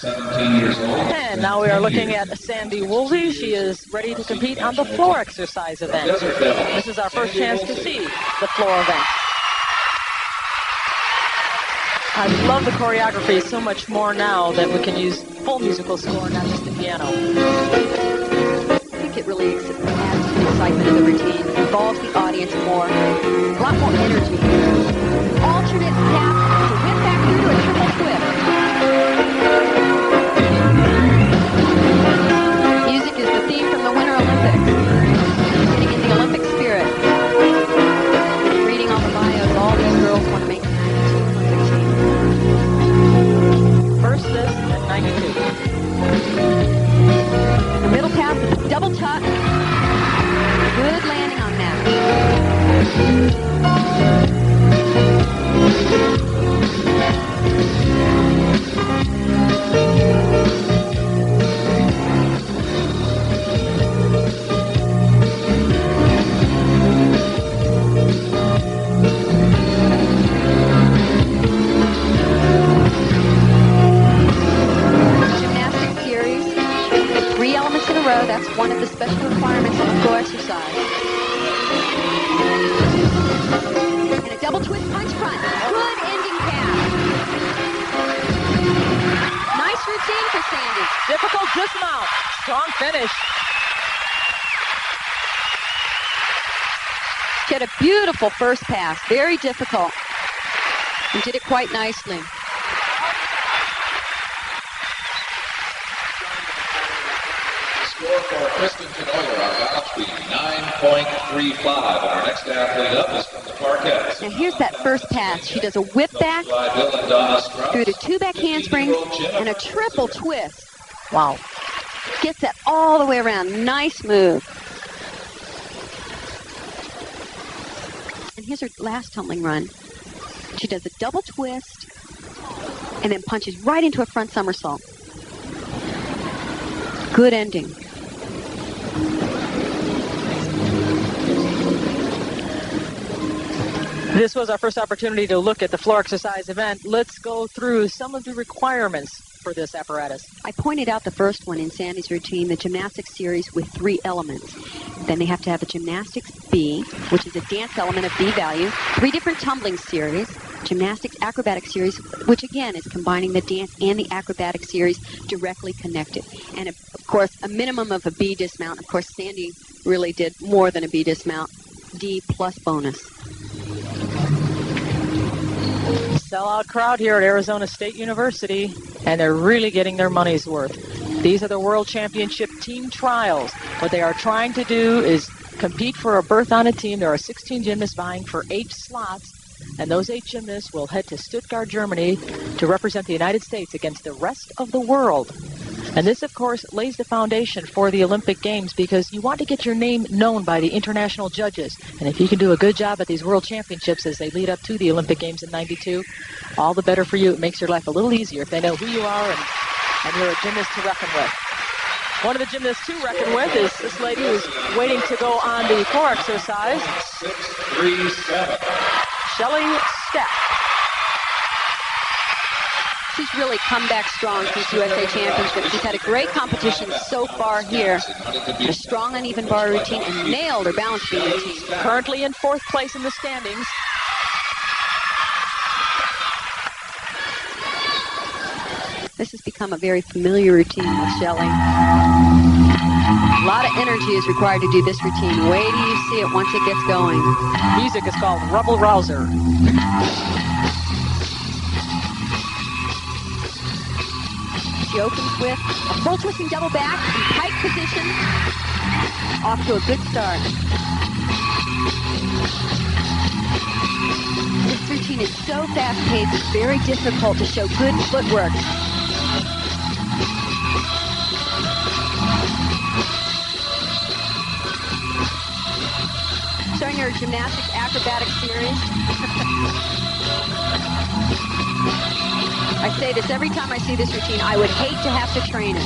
17 years old. And now we are looking at Sandy Woolsey. She is ready to compete on the floor exercise event. This is our first chance to see the floor event. I love the choreography so much more now that we can use full musical score, not just the piano. I think it really adds to the excitement of the routine, involves the audience more, a lot more energy. Alternate path to whip back through to a triple twist. Music is the theme from the Winter Olympics. Getting in the Olympic spirit. Reading all the bios, all these girls want to make the Olympic team. First this at 92. The middle pass is a double tuck. Good landing on that. Gymnastics series, 3 elements in a row. That's one of the special requirements of the floor exercise. And a double twist punch front. Good ending pass. Nice routine for Sandy. Difficult dismount. Strong finish. She had a beautiful first pass. Very difficult. And did it quite nicely. Score for Kristen Tenoyer on balance beat, 9.35. And our next athlete up is from the Parkettes. Now here's that first pass. She does a whip back through to 2 back handsprings and a triple twist. Wow. Gets that all the way around. Nice move. And here's her last tumbling run. She does a double twist and then punches right into a front somersault. Good ending. This was our first opportunity to look at the floor exercise event. Let's go through some of the requirements for this apparatus. I pointed out the first one in Sandy's routine, the gymnastics series with 3 elements. Then they have to have a gymnastics B, which is a dance element of B value, 3 different tumbling series, gymnastics acrobatic series, which again is combining the dance and the acrobatic series directly connected. And of course, a minimum of a B dismount. Of course, Sandy really did more than a B dismount. D plus bonus. Sellout crowd here at Arizona State University, and they're really getting their money's worth. These are the World Championship team trials. What they are trying to do is compete for a berth on a team. There are 16 gymnasts vying for 8 slots, and those 8 gymnasts will head to Stuttgart, Germany to represent the United States against the rest of the world. And this, of course, lays the foundation for the Olympic Games because you want to get your name known by the international judges. And if you can do a good job at these World Championships as they lead up to the Olympic Games in '92, all the better for you. It makes your life a little easier if they know who you are and you're a gymnast to reckon with. One of the gymnasts to reckon with is this lady who's waiting to go on the floor exercise. 6'3", Chelle Step. She's really come back strong since USA Championship. She's had a great competition so far here. A strong uneven bar routine and nailed her balance beam routine. Currently in 4th place in the standings. This has become a very familiar routine with Chelle. A lot of energy is required to do this routine. Wait till you see it once it gets going. Music is called Rebel Rouser. She opens with a full twisting double back in tight position. Off to a good start. This routine is so fast-paced, it's very difficult to show good footwork. Showing her gymnastics acrobatic series. I say this every time I see this routine. I would hate to have to train it.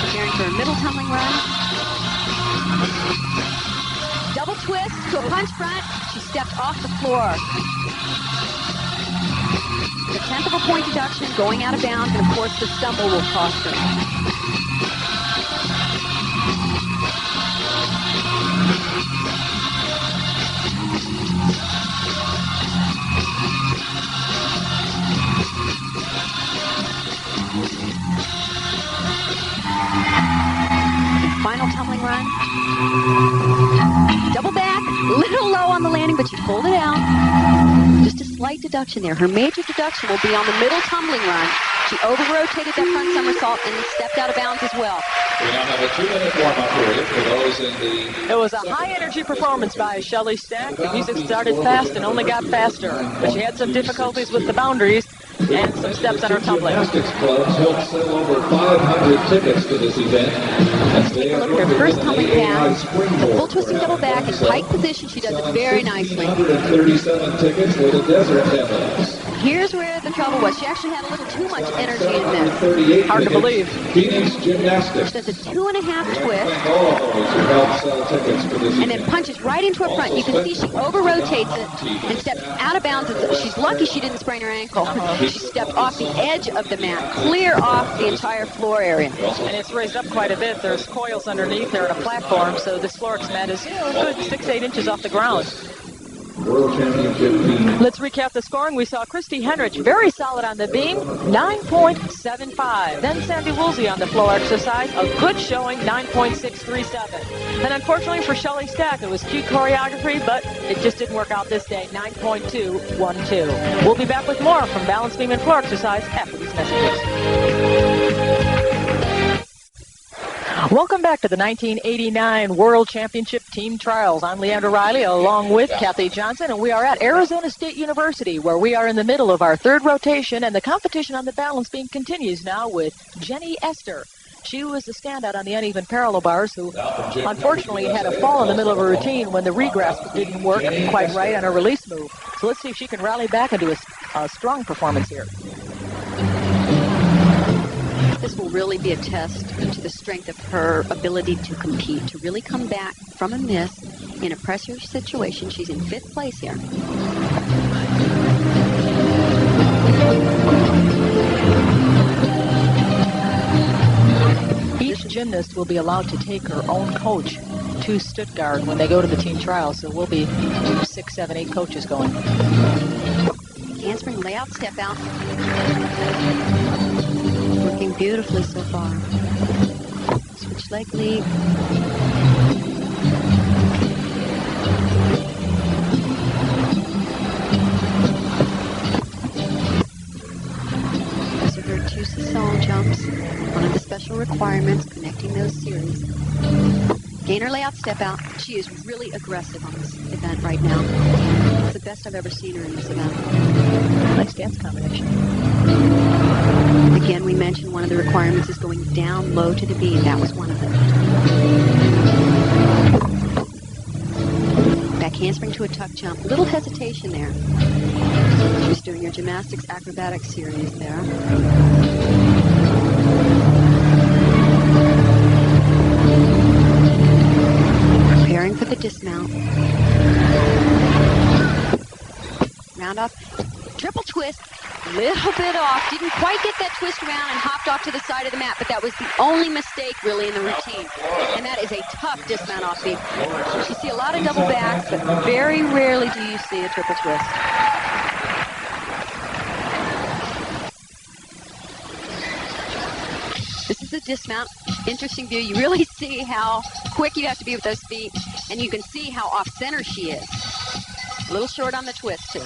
Preparing for a middle tumbling run. Double twist to a punch front. She stepped off the floor. Attempt 3-point deduction, going out of bounds, and of course the stumble will cost her. Final tumbling run. Double back, little low on the landing, but she pulled it out. Just a slight deduction there. Her major deduction will be on the middle tumbling run. She over-rotated that front somersault and stepped out of bounds as well. We now have a 2-minute warm-up period for those in the... It was a high-energy performance by Chelle Stack. The music started fast and only got faster, but she had some difficulties with the boundaries and some steps on her tumbling. Gymnastics clubs helped sell over 500 tickets to this event. Let's take a look at her first tumbling pass. The full twisting double back in pike position. She does it very nicely. 137 tickets for the desert demos. Here's where the trouble was. She actually had a little too much energy in this. Hard to believe. Phoenix Gymnastics. She does a 2.5 twist. All those who helped sell tickets for this And then punches right into her front. You can see she over-rotates it and steps out of bounds. She's lucky she didn't sprain her ankle. She stepped off the edge of the mat, clear off the entire floor area. And it's raised up quite a bit. There's coils underneath there on a platform, so this Florix mat is, a good 6-8 inches off the ground. World Championship team. Let's recap the scoring. We saw Christy Henrich very solid on the beam, 9.75. Then Sandy Woolsey on the floor exercise, a good showing, 9.637. And unfortunately for Chelle Stack, it was cute choreography, but it just didn't work out this day, 9.212. We'll be back with more from balance beam and floor exercise after these messages. Welcome back to the 1989 World Championship Team Trials. I'm Leandra Riley along with Kathy Johnson, and we are at Arizona State University, where we are in the middle of our third rotation, and the competition on the balance beam continues now with Jenny Ester. She was the standout on the uneven parallel bars, who unfortunately had a fall in the middle of her routine when the regrasp didn't work quite right on her release move. So let's see if she can rally back and do a strong performance here. This will really be a test to the strength of her ability to compete, to really come back from a miss in a pressure situation. She's in 5th place here. Each gymnast will be allowed to take her own coach to Stuttgart when they go to the team trials, so we'll be 6, 7, 8 coaches going. Handspring layout step out. Working beautifully so far. Switch leg leap. Those are her 2 Sasson jumps. One of the special requirements connecting those series. Gainer layout step out. She is really aggressive on this event right now. It's the best I've ever seen her in this event. Nice dance combination. Again, we mentioned one of the requirements is going down low to the beam. That was one of them. Back handspring to a tuck jump. Little hesitation there. She's doing her gymnastics acrobatics series there. Preparing for the dismount. Round off. Triple twist. Little bit off. Didn't quite get that twist around and hopped off to the side of the mat, but that was the only mistake really in the routine. And that is a tough dismount off beam. You see a lot of double backs, but very rarely do you see a triple twist. This is a dismount. Interesting view. You really see how quick you have to be with those feet, and you can see how off center she is. A little short on the twist too.